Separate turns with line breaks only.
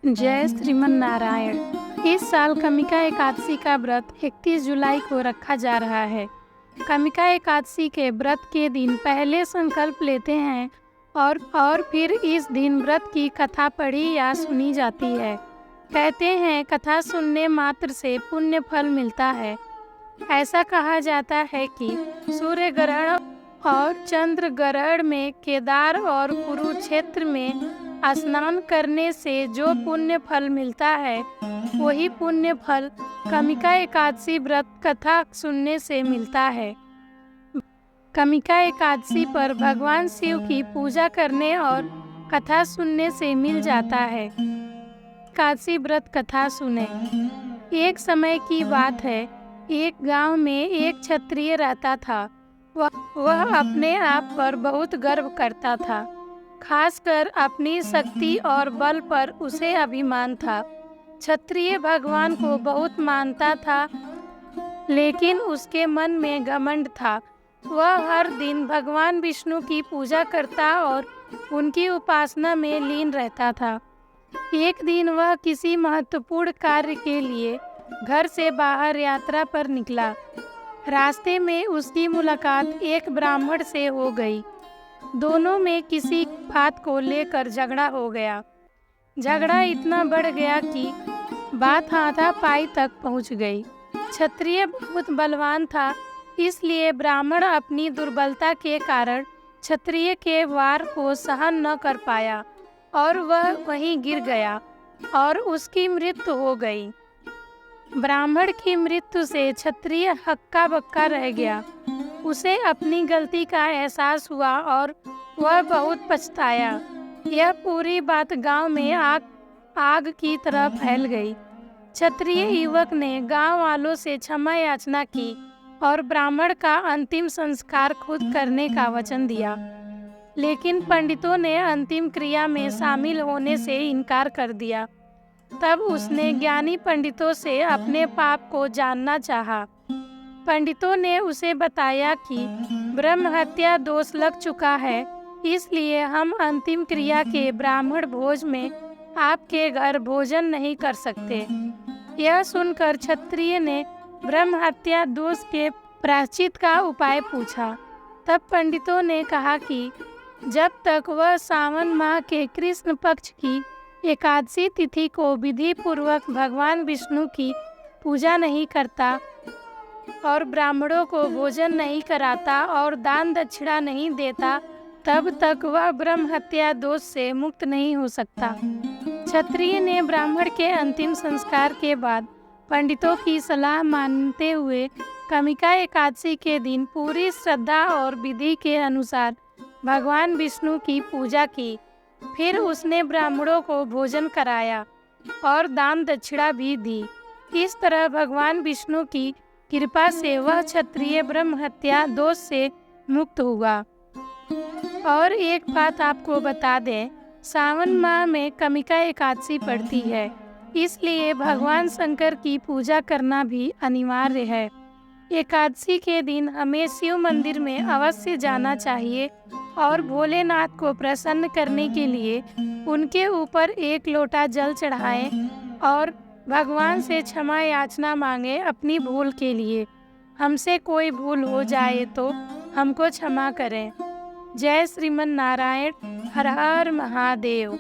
जय श्रीमन नारायण। इस साल कमिका एकादशी का व्रत 31 जुलाई को रखा जा रहा है। कमिका एकादशी के व्रत के दिन पहले संकल्प लेते हैं और फिर इस दिन व्रत की कथा पढ़ी या सुनी जाती है। कहते हैं कथा सुनने मात्र से पुण्य फल मिलता है। ऐसा कहा जाता है कि सूर्य ग्रहण और चंद्र ग्रहण में केदार और कुरुक्षेत्र में स्नान करने से जो पुण्य फल मिलता है वही पुण्य फल कमिका एकादशी व्रत कथा सुनने से मिलता है। कमिका एकादशी पर भगवान शिव की पूजा करने और कथा सुनने से मिल जाता है। एकादशी व्रत कथा सुने। एक समय की बात है, एक गांव में एक क्षत्रिय रहता था। वह अपने आप पर बहुत गर्व करता था, खासकर अपनी शक्ति और बल पर उसे अभिमान था। क्षत्रिय भगवान को बहुत मानता था, लेकिन उसके मन में घमंड था। वह हर दिन भगवान विष्णु की पूजा करता और उनकी उपासना में लीन रहता था। एक दिन वह किसी महत्वपूर्ण कार्य के लिए घर से बाहर यात्रा पर निकला। रास्ते में उसकी मुलाकात एक ब्राह्मण से हो गई। दोनों में किसी बात को लेकर झगड़ा हो गया। झगड़ा इतना बढ़ गया कि बात हाथापाई तक पहुंच गई। क्षत्रिय बहुत बलवान था, इसलिए ब्राह्मण अपनी दुर्बलता के कारण क्षत्रिय के वार को सहन न कर पाया और वह वहीं गिर गया और उसकी मृत्यु हो गई। ब्राह्मण की मृत्यु से क्षत्रिय हक्का बक्का रह गया। उसे अपनी गलती का एहसास हुआ और वह बहुत पछताया। यह पूरी बात गांव में आग की तरह फैल गई। क्षत्रिय युवक ने गांव वालों से क्षमा याचना की और ब्राह्मण का अंतिम संस्कार खुद करने का वचन दिया। लेकिन पंडितों ने अंतिम क्रिया में शामिल होने से इनकार कर दिया। तब उसने ज्ञानी पंडितों से अपने पाप को जानना चाहा। पंडितों ने उसे बताया कि ब्रह्म हत्या दोष लग चुका है, इसलिए हम अंतिम क्रिया के ब्राह्मण भोज में आपके घर भोजन नहीं कर सकते। यह सुनकर क्षत्रिय ने ब्रह्म हत्या दोष के प्रायश्चित का उपाय पूछा। तब पंडितों ने कहा कि जब तक वह सावन माह के कृष्ण पक्ष की एकादशी तिथि को विधि पूर्वक भगवान विष्णु की पूजा नहीं करता और ब्राह्मणों को भोजन नहीं कराता और दान दक्षिणा नहीं देता, तब तक वह ब्रह्म हत्या दोष से मुक्त नहीं हो सकता। क्षत्रिय ने ब्राह्मण के अंतिम संस्कार के बाद पंडितों की सलाह मानते हुए कमिका एकादशी के दिन पूरी श्रद्धा और विधि के अनुसार भगवान विष्णु की पूजा की। फिर उसने ब्राह्मणों को भोजन कराया और दान दक्षिणा भी दी। इस तरह भगवान विष्णु की कृपा से वह क्षत्रिय ब्रह्म हत्या दोष से मुक्त हुआ। और एक बात आपको बता दें, सावन माह में कमिका एकादशी पड़ती है, इसलिए भगवान शंकर की पूजा करना भी अनिवार्य है। एकादशी के दिन हमें शिव मंदिर में अवश्य जाना चाहिए और भोलेनाथ को प्रसन्न करने के लिए उनके ऊपर एक लोटा जल चढ़ाएं और भगवान से क्षमा याचना मांगे अपनी भूल के लिए। हमसे कोई भूल हो जाए तो हमको क्षमा करें। जय श्रीमन नारायण। हर हर महादेव।